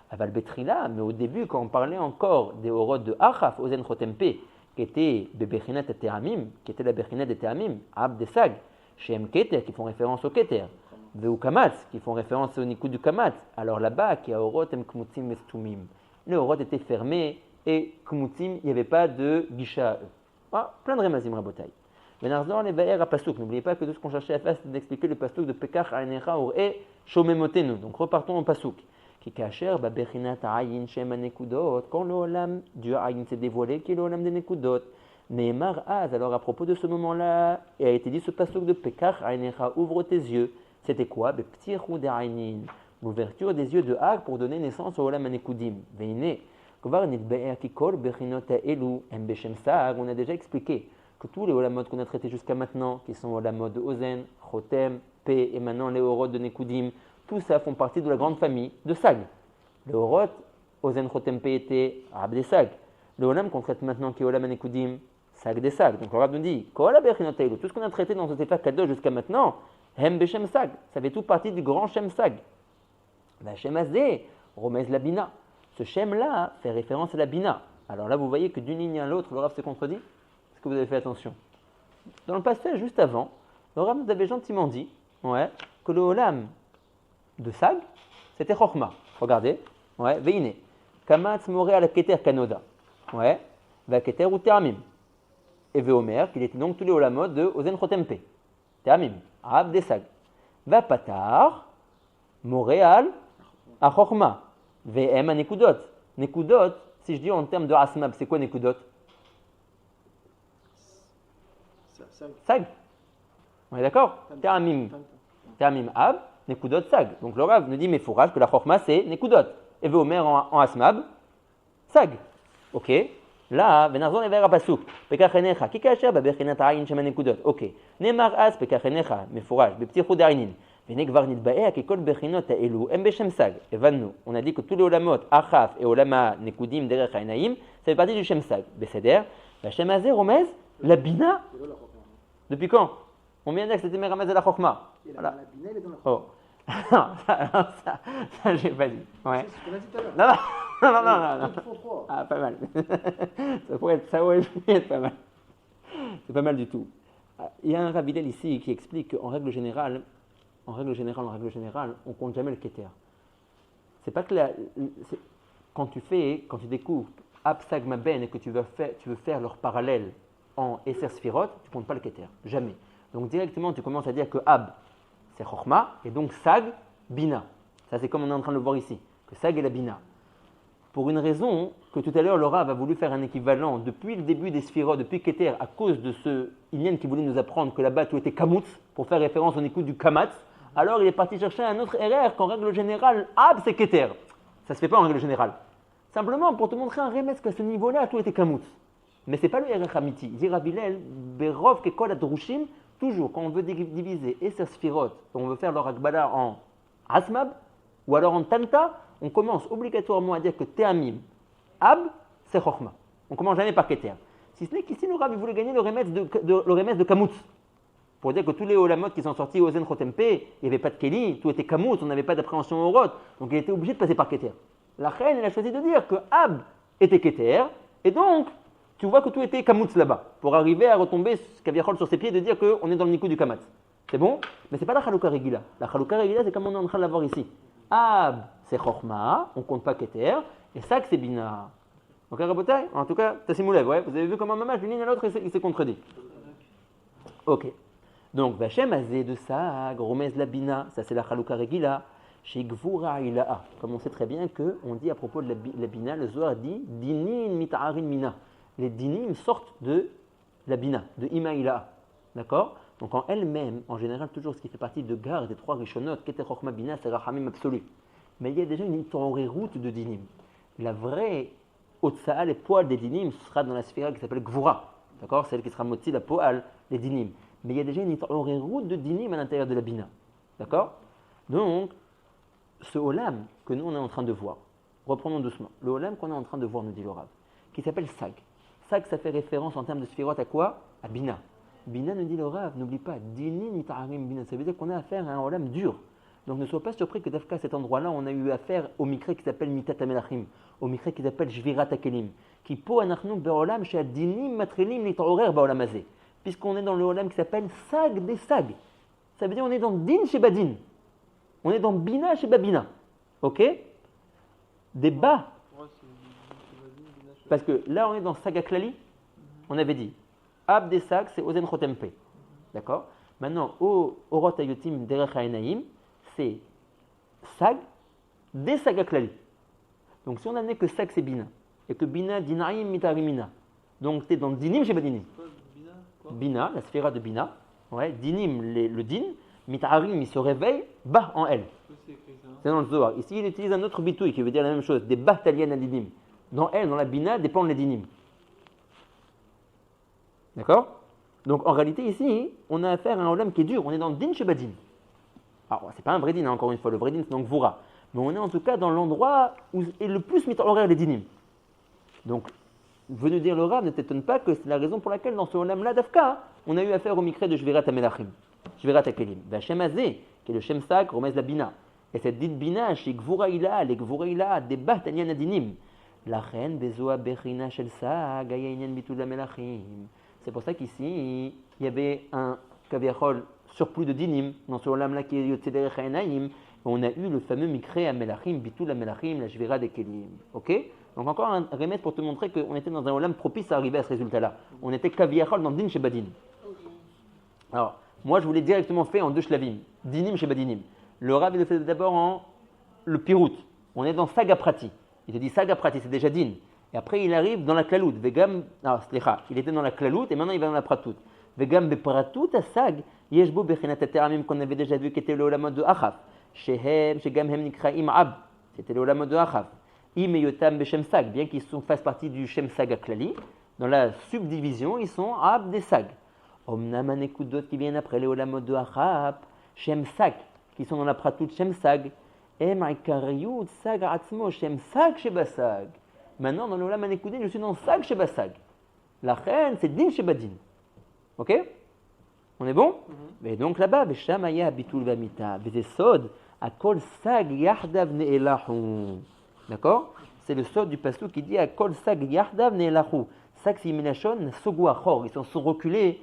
Aval Betrila, mais au début, quand on parlait encore des orot de Achaf, Ozen Chotempe, qui était de Bechinat et Tehamim, qui était la Bechinat des Tehamim, Ab des Sag, Shem Keter, qui font référence au Keter, Veu Kamatz, qui font référence au Nikud du Kamatz. Alors là-bas, qui a orot em Kmutzim Mestumim. Les orot étaient fermés et Kmutzim, il n'y avait pas de Gisha à eux. Ah, plein de Remazim Rabotai. Venarzor les Vaer à Pasuk. N'oubliez pas que tout ce qu'on cherchait à faire, c'était d'expliquer le Pasuk de Pekach Anecha Or et Shomemotenu. Donc repartons au Pasuk. Qui kacher babechinat ayin shem anekudot. Quand le olam du ayin s'est dévoilé, qui est le olam des nekudot. Neemar az. Alors à propos de ce moment-là, il a été dit ce pasuk de Pekach Anecha, ouvre tes yeux. C'était quoi? Beptirou de aynin. L'ouverture des yeux de Hag pour donner naissance au olam anekudim. Veine. Kvar nitbe'er kikol bechinot elu em beshem sag. On a déjà expliqué que tous les olamot qu'on a traités jusqu'à maintenant, qui sont olamot de Ozen, Chotem, P et maintenant les orot de Nekudim, tout ça font partie de la grande famille de Sag. Le orot, Ozen, Chotem, P était Rab des Sag. Le olam qu'on traite maintenant, qui est olam Nekudim, Sag des Sag. Donc le Rab nous dit, tout ce qu'on a traité dans ce Tefa Kadosh jusqu'à maintenant, Hem Beshem Sag, ça fait tout partie du grand Shem Sag. La Shem Azé, Romez la Bina. Ce Shem-là fait référence à la Bina. Alors là, vous voyez que d'une ligne à l'autre, le Rab se contredit. Est-ce que vous avez fait attention? Dans le passage juste avant, le Rab nous avait gentiment dit que le olam de Sag, c'était Chochma. Regardez, Veine. Kamatz Moré à la Keter Kanoda. Va Keter ou Teramim. Et Veomer, qu'il était donc tous les olamot de Ozen Chotempe. Teramim, Ab des Sag. Va Patar, Moréal, à Chochma. VM à Nekudot. Nekudot, si je dis en termes de Asmab, c'est quoi Nekudot? Sag. On est d'accord? Teramim. Teramim Ab, Nekudot Sag. Donc le Rav nous dit, mais fourrage, que la Chochma c'est Nekudot. Et Veomer en Asmab, Sag. Ok. Là, Venarzon et Vera Pasuk. Pekachenecha. Kikacher, Babechinat Ayin Shema Nekudot. Ok. Nemar As, Pekachenecha. Mais fourrage. Beptichou Darinin. Venekvar Nidbae, Kikol Bechinot Elu. Mbeshem Sag. Et Vannu. On a dit que tous les olamot, Achaf et Olama Nekudim, Derech Hainaim, ça fait partie du Shem Sag. Beseder. La Shem Azé, Romez, la Bina. Depuis quand? On vient de dire que c'était Meramez de la Chochma. Voilà. La Bina, elle est dans la Oh. ça, j'ai pas dit. Ouais. C'est ce qu'on a dit tout à l'heure. Non. Ah, pas mal. Ça aurait pu être pas mal. C'est pas mal du tout. Il y a un Rabbi Hillel ici qui explique qu'en règle générale, on compte jamais le Keter. C'est pas que quand tu découvres Absag Maben et que tu veux faire leur parallèle en Esser Sfirot, tu comptes pas le Keter. Jamais. Donc directement, tu commences à dire que Ab, c'est Chochma, et donc Sag, Bina. Ça, c'est comme on est en train de le voir ici, que Sag est la Bina. Pour une raison que tout à l'heure, le Rav a voulu faire un équivalent depuis le début des Sphirot, depuis Keter, à cause de ce Inyan qui voulait nous apprendre que là-bas tout était Kamutz, pour faire référence au écoute du Kamatz. Alors il est parti chercher un autre RR qu'en règle générale, Ab, c'est Keter. Ça se fait pas en règle générale. Simplement pour te montrer un remède qu'à ce niveau-là, tout était Kamutz. Mais ce n'est pas le RR Hamiti. Dit Rabbi Hillel, Berov Kekol Adrushim, toujours, quand on veut diviser Esser Sphirot, on veut faire leur Akbala en Asmab, ou alors en Tanta, on commence obligatoirement à dire que Tehamim, Ab, c'est Chochma. On commence jamais par Keter. Si ce n'est qu'ici, le Rav voulait gagner le remède de Kamutz. Pour dire que tous les olamot qui sont sortis au Zen Chotempe, il n'y avait pas de Keli, tout était Kamutz, on n'avait pas d'appréhension au Rot, donc il était obligé de passer par Keter. La reine, elle a choisi de dire que Ab était Keter, et donc, tu vois que tout était Kamutz là-bas, pour arriver à retomber Kaviachol sur ses pieds et de dire qu'on est dans le Nikou du Kamatz. C'est bon? Mais ce n'est pas la Chalouka Regila. La Chalouka Regila, c'est comme on est en train de la voir ici. Ab, c'est Chochma, on ne compte pas Keter, et Sag, c'est Bina. Ok, Rabotai? En tout cas, Tassimoulev, ouais, vous avez vu comment Mamash, d'une ligne à l'autre, il s'est contredit. Ok. Donc, Vachem Azé de Sag, Romez la Bina, ça c'est la Chalouka Regila, chez Gvura Ila'a. Comme on sait très bien qu'on dit à propos de la Bina, le Zohar dit Dinin mita'arin mina. Les dinim sortent de la Bina, de Ima Ila'a. D'accord? Donc en elle-même, en général, toujours ce qui fait partie de Gar des trois Rishonot, Keter Chochma Bina, c'est Rachamim absolu. Mais il y a déjà une route de dinim. La vraie Otsa'a, les poils des dinim, ce sera dans la sphère qui s'appelle Gvura. D'accord? Celle qui sera moti, la poal des dinim. Mais il y a déjà une route de dinim à l'intérieur de la Bina. D'accord? Donc, ce Olam que nous on est en train de voir, reprenons doucement, le Olam qu'on est en train de voir, nous dit le Rav, qui s'appelle Sag. Sag, ça fait référence en termes de Sphirot à quoi? À Bina. Bina, nous dit le Rav, n'oublie pas, Dini Nitaharim Bina, ça veut dire qu'on a affaire à un Olam dur. Donc ne sois pas surpris que d'Afka, à cet endroit-là, on a eu affaire au Mikre qui s'appelle Mitat Amelachim, au Mikre qui s'appelle Jvirat Akelim, qui po anachnu be'olam chez Dinim Matrelim Nitaorer Ba'olam Hazeh, puisqu'on est dans le Olam qui s'appelle Sag des Sag. Ça veut dire qu'on est dans Din chez Badin. On est dans Bina chez Babina. Ok? Des bas. Parce que là, on est dans Sag Aklali. On avait dit Ab des Sag, c'est Ozen Chotempe. D'accord? Maintenant, au Orot Ayotim Derech HaEnaim, c'est Sag des Sag Aklali. Donc si on n'a que Sag, c'est Bina. Et que Bina, Dinaim, Mitarimina. Donc tu es dans Dinim chez Badinim. Bina, la sphère de Bina. Ouais, Dinim, le Din. Mitarim, il se réveille, bas en elle. C'est dans le Zohar. Ici, il utilise un autre bitouille qui veut dire la même chose. Des bas taliennes à Dinim. Dans elle, dans la Bina, dépendent les Dinim. D'accord? Donc en réalité, ici, on a affaire à un Olam qui est dur. On est dans le Din chez Badin. Alors, c'est pas un vrai Din, hein, encore une fois. Le vrai Din, c'est donc Voura. Mais on est en tout cas dans l'endroit où est le plus mis en horaire les Dinim. Donc, venu dire le Rav, ne t'étonne pas que c'est la raison pour laquelle dans ce Olam-là d'Afka, on a eu affaire au Mikre de Jvirat Amelachim, Jvirat Akelim. Vachem Azeh, qui est le Shem Sak, Romez la Bina. Et cette dite Bina, chez Gvura Ila, les Gvura Ila, des Bat Tanyan Adinim. La reine Bezoa Bechina Shel Sak, Gayainen Bitul Amelachim. C'est pour ça qu'ici, il y avait un Kaviachol surplus de Dinim, dans ce Olam-là qui est Yotzeder Chainaim, on a eu le fameux Mikre Amelachim, Bitul Amelachim, la Jvirat Akelim. Ok? Donc encore un remède pour te montrer qu'on était dans un Olam propice à arriver à ce résultat-là. On était Kaviachol dans Din chez Badin. Alors, moi je voulais directement faire en deux shlavim, Dinim chez Badinim. Le Rav il le fait d'abord en le Pirout. On est dans Saga Prati. Il te dit Saga Prati, c'est déjà Din. Et après il arrive dans la Klalout. Vegam, alors slicha, il était dans la Klalout et maintenant il va dans la Pratout. Vegam bepratout à Sag, Yeshbo bechinat teramim qu'on avait déjà vu qui était le Olam de Achaf. Shehem, Shegam hem nikraim ab. C'était le Olam de Achaf. Imeyotam Beshem Sag, bien qu'ils fassent partie du Shem Sag Aklali, dans la subdivision, ils sont Ab des Sag. Omnam Anekudot qui viennent après les Olamot de Achab, Shem Sag, qui sont dans la Pratout Shem Sag, Em Aikariyut Sag Atzmo, Shem Sag Sheba Sag. Maintenant, dans le Olam Anekudin, je suis dans Sag Sheba Sag. La reine, c'est Din Sheba Din. Ok? On est bon? Et donc là-bas, Veshamaya Bitul Vamita, Vezesod, Akol Sag Yahdav Ne'elahu. D'accord? C'est le sort du pastou qui dit à Kol Sag Yardav Ne'elahu. Sag Siminachon Sogu Achor. Ils sont reculés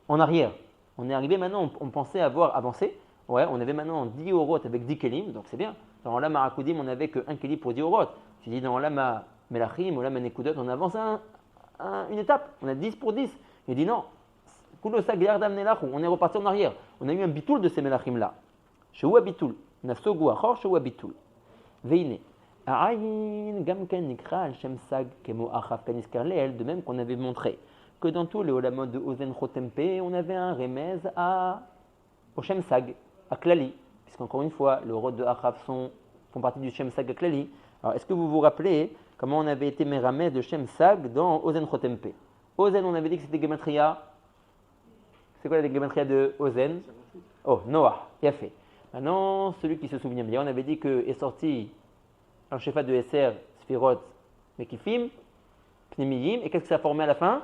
en arrière. On est arrivé maintenant, on pensait avoir avancé. Ouais, on avait maintenant 10 orot avec 10 kelim, donc c'est bien. Dans Olam Harakudim, on n'avait que 1 kelim pour 10 orot. Tu dis dans Olam Melachim, Olam Nekudot, on avance une étape. On a 10 pour 10. Il dit non. Kulo Sag Yardav Ne'elahu. On est reparti en arrière. On a eu un bitoul de ces Melachim-là. Shewa bitoul. Sogu Achor, Shewa bitoul. Veine. De même qu'on avait montré que dans tous les olamot de Ozen Chotempe, on avait un remez au Shem Sag, à Klali, puisqu'encore une fois, les orot de Achaf font partie du Shem Sag à Klali. Alors, est-ce que vous vous rappelez comment on avait été méramez de Shem Sag dans Ozen Chotempe? Ozen, on avait dit que c'était Gematria. C'est quoi la Gematria de Ozen? Oh, Noah, bien fait. Maintenant, celui qui se souvient bien, on avait dit que est sorti un shefa de Esser, Sphirot, Mekifim, Pnimiyim, et qu'est-ce que ça a formé à la fin?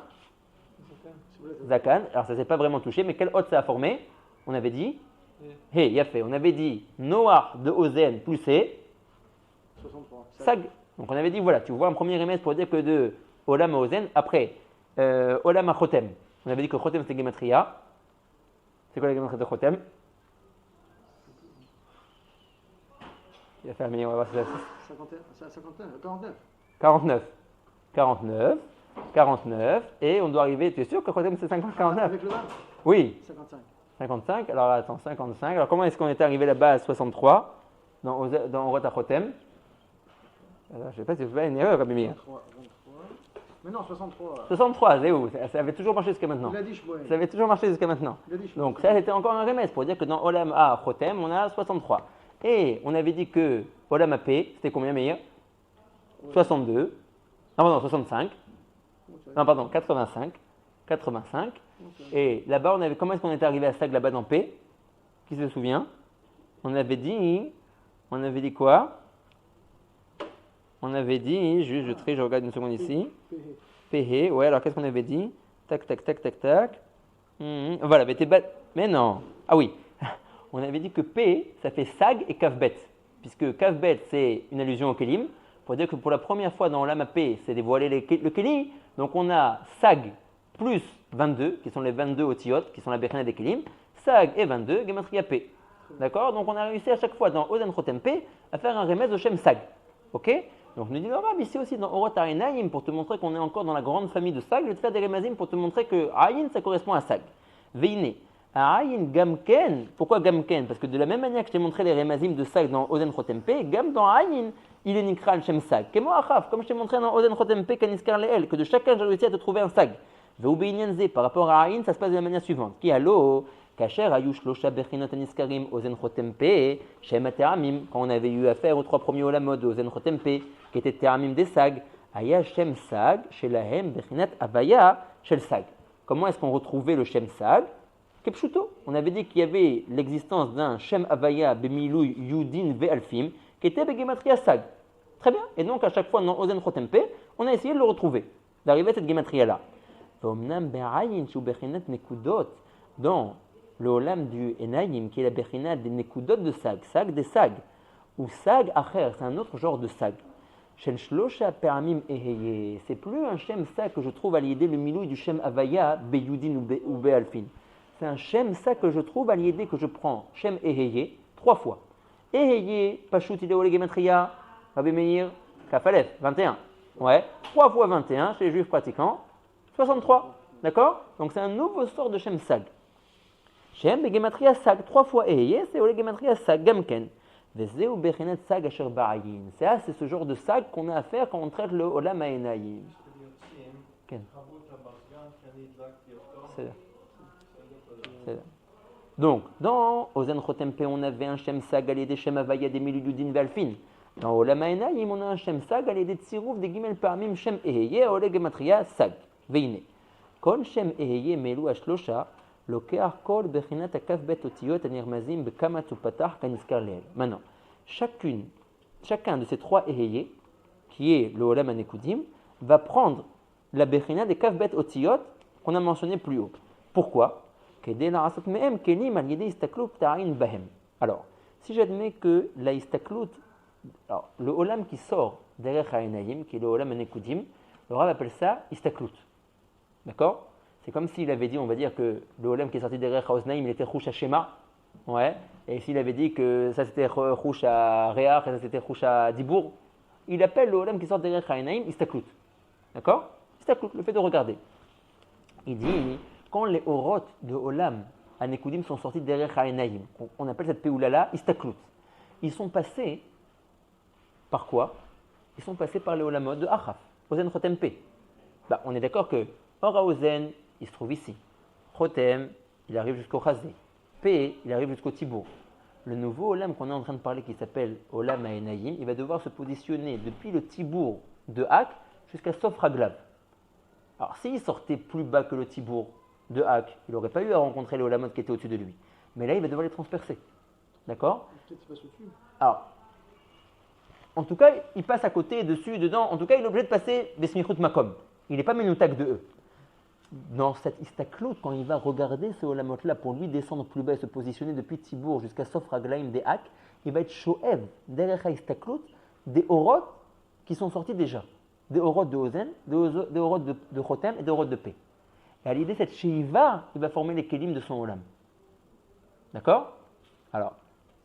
Zakan. Alors ça ne s'est pas vraiment touché, mais quel autre ça a formé? On avait dit Hey, Yafé. On avait dit Noah de Ozen plus 63. Sag. Donc on avait dit voilà, tu vois un premier remède pour dire que de Olam à Ozen, après Olam à Chotem. On avait dit que Chotem c'était Gematria. C'est quoi la Gematria de Chotem? Il va faire on va voir si ça 49. 49, et on doit arriver, tu es sûr que Chotem c'est 50-49? Avec le 20? Oui. 55. 55, alors attends, 55. Alors comment est-ce qu'on était arrivé là-bas à 63 dans Orot HaChotem? Je ne sais pas si vous faites une erreur, Rabbi Meir. 23. Mais non, 63. 63, c'est où? Ça avait toujours marché jusqu'à maintenant. Il a dit Shmuel. Ça avait toujours marché jusqu'à maintenant. Il a dit Shmuel. Donc ça c'était encore un remède pour dire que dans Olam HaChotem, on a 63. Et on avait dit que Olam P, c'était combien Meir? 62. Non, pardon, 65. Non, pardon, 85. Et là-bas, comment est-ce qu'on est arrivé à Sag là-bas dans P? Qui se souvient? On avait dit On avait dit quoi? On avait dit, juste je trie, je regarde une seconde ici. Péhé, ouais, alors qu'est-ce qu'on avait dit? Tac, tac, tac, tac, tac. Voilà, mais non. Ah oui, on avait dit que P, ça fait sag et kafbet. Puisque kafbet, c'est une allusion au kelim. Pour dire que pour la première fois dans l'âme P, c'est dévoilé le kelim. Donc on a sag plus 22, qui sont les 22 otiyot, qui sont la bechina des kelim. Sag et 22, gematria P. D'accord? Donc on a réussi à chaque fois dans Ozen Chotem P à faire un remède au Shem Sag. Ok? Donc nous dit le Rav ici aussi dans Orot Aïnaïm pour te montrer qu'on est encore dans la grande famille de Sag. Je vais te faire des remazim pour te montrer que Aïn ça correspond à Sag. Veine. Aïn Gamken. Pourquoi Gamken? Parce que de la même manière que je t'ai montré les remazim de Sag dans Ozen Chotem P, Gam dans Aïn, il est Nikral Shem Sag. Kemo Achaf, comme je t'ai montré dans Ozen Chotem P, Kaniskar Leel, que de chacun j'ai réussi à te trouver un Sag. Veubeinyanze, par rapport à Aïn, ça se passe de la manière suivante. Qui allo? Kacher ayush losha bechinot aniskarim ozen chotem pe shem teramim, quand on avait eu affaire aux trois premiers olamot de ozen chotem pe qui étaient teramim des sag, aya shem sag shelahem bechinat avaya shel sag. Comment est-ce qu'on retrouvait le shem sag? Kepshuto, on avait dit qu'il y avait l'existence d'un shem avaya bemilui yudin ve'alfim qui était begematria sag. Très bien, et donc à chaque fois dans ozen chotem pe on a essayé de le retrouver, d'arriver à cette gematria là. Vomnam be'ayin shu bechinat nekudot, dans le olam du Enayim, qui est la bechina des nekudot de sag, sag des sag, ou sag acher, c'est un autre genre de sag. Shel shlosha peramim eheye, c'est plus un shem sag que je trouve à l'idée le milou du shem avaya beyudin ou bealfin. C'est un shem sag que je trouve à l'idée que je prends shem eheye 3 fois. Eheye, pashut ideole gematria, Rabbi Meir, kafalef, 21. Ouais, 3 fois 21 chez les juifs pratiquants, 63. D'accord? Donc c'est un nouveau sort de shem sag. Shem begematria sag, 3 fois eheye, c'est ole gematria sag, gamken. Vezeu bechinat sag asher ba'ayin. C'est ce genre de sag qu'on a à faire quand on traite le olam ha'enayim. Ken. C'est là. Donc, dans Ozen Chotem Pe, on avait un shem sag à l'idée shem avaya des miludin valfin. Dans olam ha'enayim, on a un shem sag à l'idée de tsirouf des gimel parmim shem eheye, ole gematria sag. Veine. Kol shem eheye melu ashlosha. Maintenant, chacun de ces 3 eheyés, qui est le Olam Anekudim, va prendre la bechina des kafbet otiyot qu'on a mentionné plus haut. Pourquoi? Alors, si j'admets que la istaklut, le Olam qui sort derrière Ha'enayim, qui est le Olam Anekudim, le Rav appelle ça istaklut. D'accord? C'est comme s'il avait dit, on va dire que le Olam qui est sorti derrière Haoznaim, il était Rouch à Shema. Ouais. Et s'il avait dit que ça c'était Rouch à Réach et ça c'était Rouch à Dibour, il appelle le Olam qui sort derrière Hainaim Istaklut. D'accord? Istaklut, le fait de regarder. Il dit, quand les Orot de Olam à Nekudim sont sortis derrière Hainaim, on appelle cette Peoulala Istaklut. Ils sont passés par quoi? Ils sont passés par les Olamot de Achaf, Ozen Chotem Pe. Bah, on est d'accord que Or à Ozen, il se trouve ici. Chotem, il arrive jusqu'au Chazé. P, il arrive jusqu'au Tibour. Le nouveau Olam qu'on est en train de parler, qui s'appelle Olam Ha'enayim, il va devoir se positionner depuis le Tibour de Hak jusqu'à Sof Raglav. Alors, s'il sortait plus bas que le Tibour de Hak, il n'aurait pas eu à rencontrer les Olamot qui étaient au-dessus de lui. Mais là, il va devoir les transpercer. D'accord? Peut-être qu'il passe au-dessus. Alors, en tout cas, il passe à côté, dessus, dedans. En tout cas, il est obligé de passer des Smichut Makom. Il n'est pas Menoutak de eux. Dans cette istaklout, quand il va regarder ce olamot-là pour lui descendre plus bas et se positionner depuis Tibour jusqu'à Sof Raglaim des Hak, il va être shoev derrière la istaklout des orot qui sont sortis déjà. Des orot de Ozen, des orot de Chotem et des orot de P. Et à l'idée, cette sheiva, il va former les kelim de son olam. D'accord? Alors,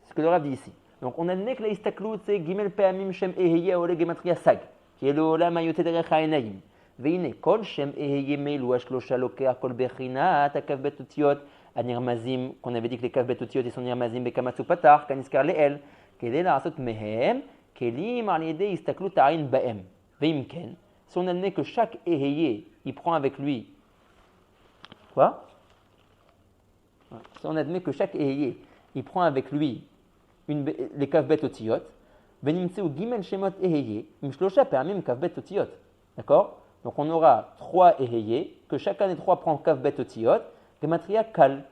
c'est ce que le Rav dit ici. Donc, on a donné que la istaklout, c'est Gimel Pe'amim Shem Eheye Ole Gematria Sag, qui est le olam ayoté derrière Ha'enayim. והנה, כל שם אהיה מילוא השלושה לוקח כל בחינת הכ"ב אותיות הנרמזים, qu'on avait dit que les כ"ב אותיות ils sont נרמזים בכמה צופתח, כנזכר לאל, כדי לעשות מהם כלים על ידי הסתכלות העין בהם. ואם כן, si on admet que chaque אהיה, il prend avec lui, quoi? Si on admet que chaque אהיה, il prend avec lui les כ"ב אותיות, ונמצאו ג' שמות אהיה, עם שלושה פעמים כ"ב אותיות. D'accord? Donc on aura 3 eheyés, que chacun des 3 prend kaf bet otiyot, gematria kal.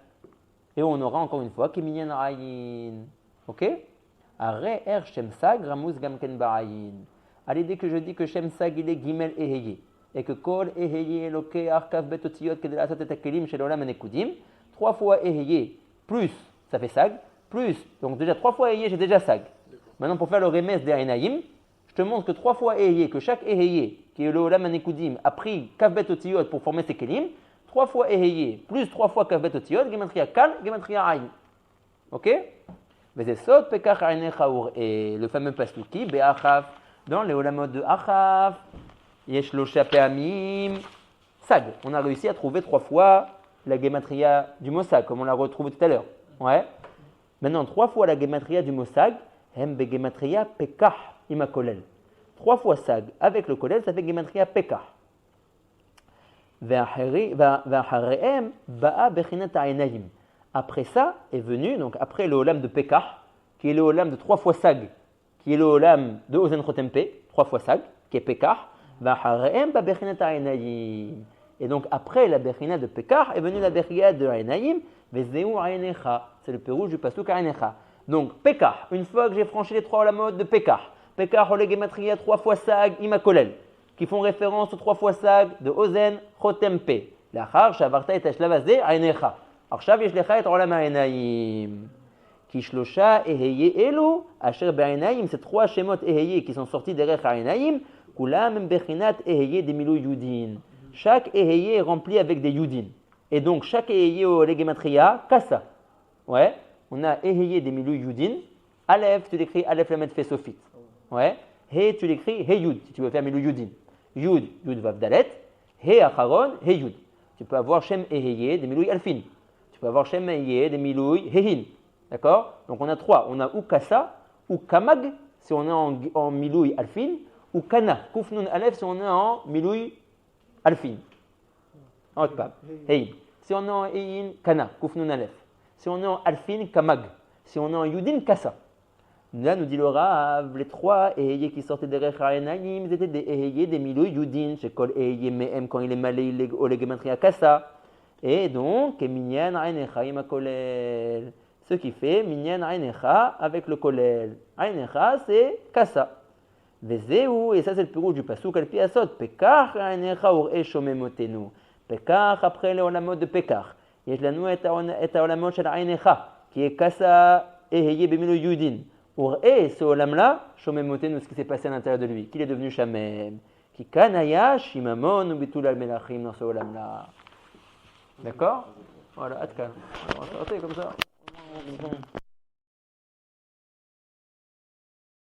Et on aura encore une fois keminyan ayin. Ok? Arre er shemsag ramuz gamken ba'ayin. À l'idée que je dis que shemsag il est gimel eheye. Et que kol eheye lokeach kaf bet otiyot kedel asot et akelim shel olam anekudim. 3 fois eheye plus, ça fait sag, plus, donc déjà 3 fois eheye, j'ai déjà sag. Maintenant pour faire le remes des ainaïm, je te montre que 3 fois eheye, que chaque eheye, qui est le olam anekudim, a pris kaf bet otiyot pour former ses kelim. 3 fois eheye, plus 3 fois kaf bet otiyot, gematria kal, gematria ayin. Ok? Vezesot pekach ainecha ur, et le fameux pasuki, be'achaf, dans les olamot de achaf, yesh lo shapeamim, sag. On a réussi à trouver 3 fois la gematria du mot sag, comme on l'a retrouvé tout à l'heure. Ouais. Maintenant, 3 fois la gematria du mot sag, hem be gematria pekach ima kolel. 3 fois sag avec le kolel, ça fait gematria pekach. Ve'achareem ba'a bechinat ha'enayim. Après ça est venu, donc après le olam de pekach, qui est le olam de 3 fois sag, qui est le olam de ozen chotempe, 3 fois sag, qui est pekach, ve'achareem ba'a bechinat ha'enayim. Et donc après la bechina de pekach est venue la bechina de ha'enayim, ve'zeu ha'enecha. C'est le pérouge du pasuk ha'enecha. Donc pekach, une fois que j'ai franchi les 3 olamot de pekach, pekach ole gematria 3 fois sag, ima kolel, qui font référence aux 3 fois sag de ozen chotempe. L'achar shavarta et ashlavazé ha'enecha. עכשיו יש לך את עולם העיניים. כי 3 eheye אלו, אשר בעיניים, c'est 3 שמות eheye qui sont sortis derrière העיניים, כולם הם בחינת eheye דמילוי יודין. Chaque eheye est rempli avec des yudin. Et donc chaque eheye au gematria, kassa. Ouais, on a eheye demilou yudin. Aleph, tu l'écris Aleph lamed fait sofit. Ouais, he, tu l'écris he yud, si tu veux faire milou yudin. Yud, yud vav dalet. He acharon, he yud. Tu peux avoir shem eheye demilou alfin. Tu peux avoir shem eheye demilou hehin. D'accord? Donc on a 3. On a ou kassa, ou kamag, si on est en milou alfin, ou kana, kufnun alef, si on est en milou alfin. En haute pab. Hey. Si on est en ein, kana, kufnun alef. Si on est en alfin, kamag. Si on est en yudin, kassa. Là, nous dit le Rav, les 3 eheye qui sortaient derrière ha'enayim, ils étaient des eheye des milou yudin, chez kol eheye me'em, quand il est malé, il est au gematria kassa. Et donc, minyan ha'enecha ima kolel. Ce qui fait minyan ha'enecha avec le kolel. Ha'enecha, c'est kassa. Vezeu, et ça c'est le pérouge du pasuk al pi asot, pekach ha'enecha ur'e shomemotenu. Pekach après le olamot de pekach. יש לנו את העולמות של העינך, qui est kassa eheye bemilo yudin. Ur'e, ce olam-là, shomemotenu, ce qui s'est passé à l'intérieur de lui, qu'il est devenu shamem. Qui kanaya shimamon ou bitul al-melachim dans ce olam-là. D'accord? Voilà, atkan. On va s'arrêter comme ça.